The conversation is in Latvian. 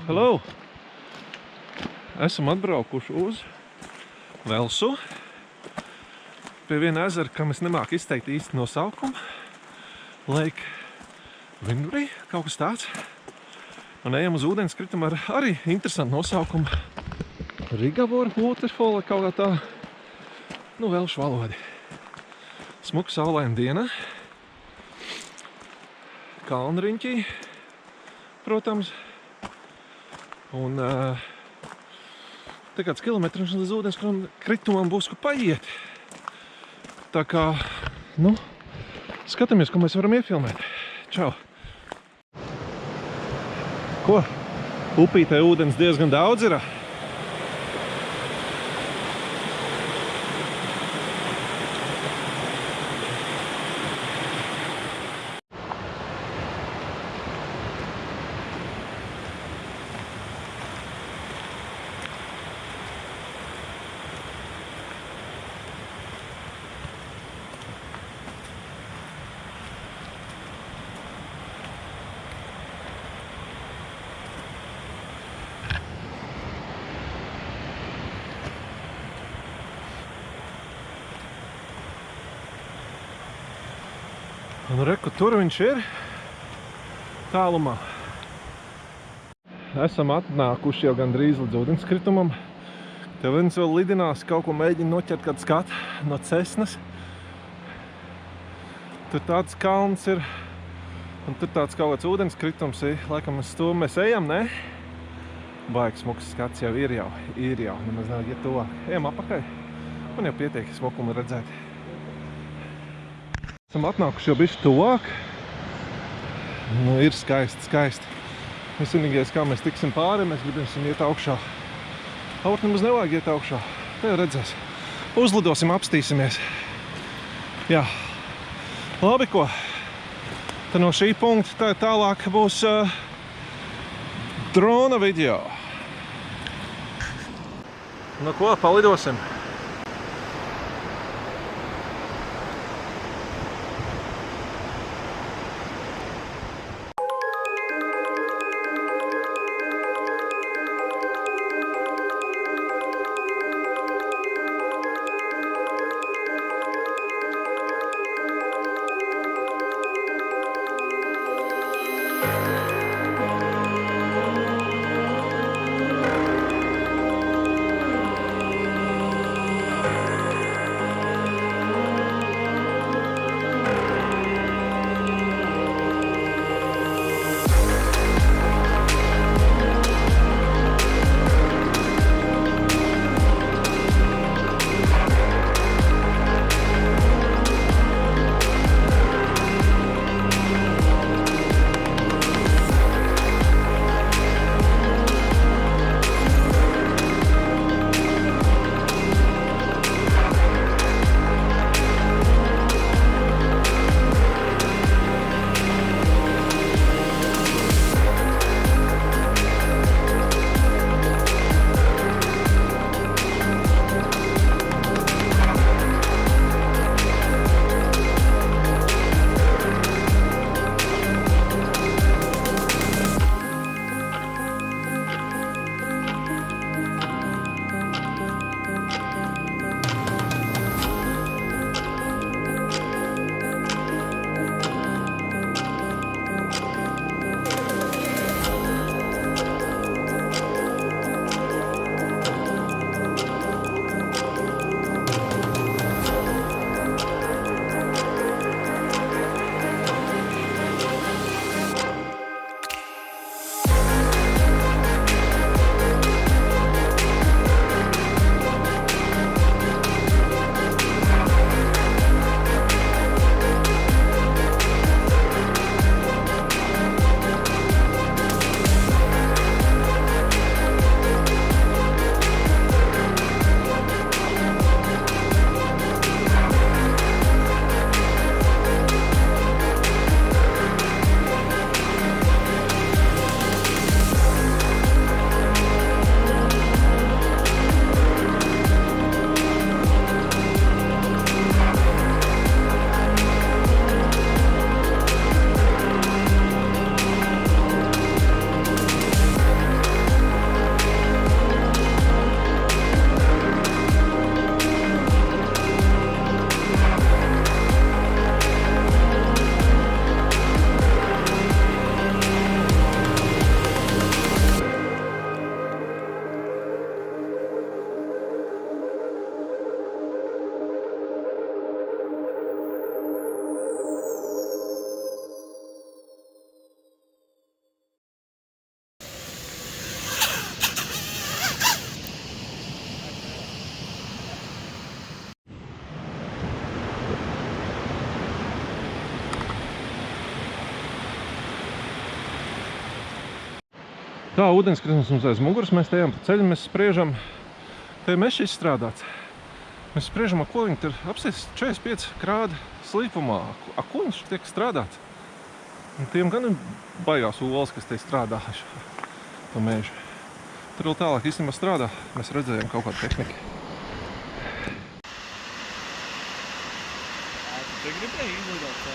Hello! Esam atbraukuši uz Velsu pie viena ezera, kam es nemāku izteikt īsti nosaukumu. Lake Vyrnwy, kaut kas tāds. Un ejam uz ūdenskritumu ar arī interesantu nosaukumu. Rigavor waterfall, kaut kā tā. Nu, velšu valodi. Smuka saulaina diena. Kalnriņķī, protams. Un te kāds kilometrs līdz ūdenskritumam būs, ko paiet. Tā kā, nu, skatāmies, ko mēs varam iefilmēt. Čau! Ko? Upītē ūdens diezgan daudz ir. Un reku, tur viņš ir tālumā. Esam atnākuši jau gandrīz līdz ūdenskritumam. Te viens vēl lidinās, kaut ko mēģina noķert kādu skatu no cesnas. Tur tāds kalns ir, un tur tāds kaut kāds ūdenskritums ir. Laikam uz to mēs ejam, ne? Baigs smuks skats jau ir jau. Nemaz nav iet tuvāk. Ejam apakaļ. Un jau pietiek smukumu redzēt. Esam atnākuši jau bišķi tuvāk. Nu, ir skaisti. Mēs vienīgais, kā mēs tiksim pāri, mēs gribēsim iet augšā. Aurt nemaz nevajag iet augšā. Te jau redzēs. Uzlidosim, apstīsimies. Jā. Labi, ko? Tad no šī punkta tālāk būs drona video. Nu ko, palidosim. Tā, ūdenskritums mums aiz muguras, mēs tajām pa ceļu, mēs spriežam, te mežs izstrādāts. Mēs spriežam, ko viņi tur apsies 45 grādu slīpumā, ko viņš tiek strādāts. Un tiem gan ir baigās olas, kas te strādājuši pa mežu. Tur vēl tālāk īstenībā strādā, mēs redzējām kaut kādu tehniku. Tu gribēji izlidot?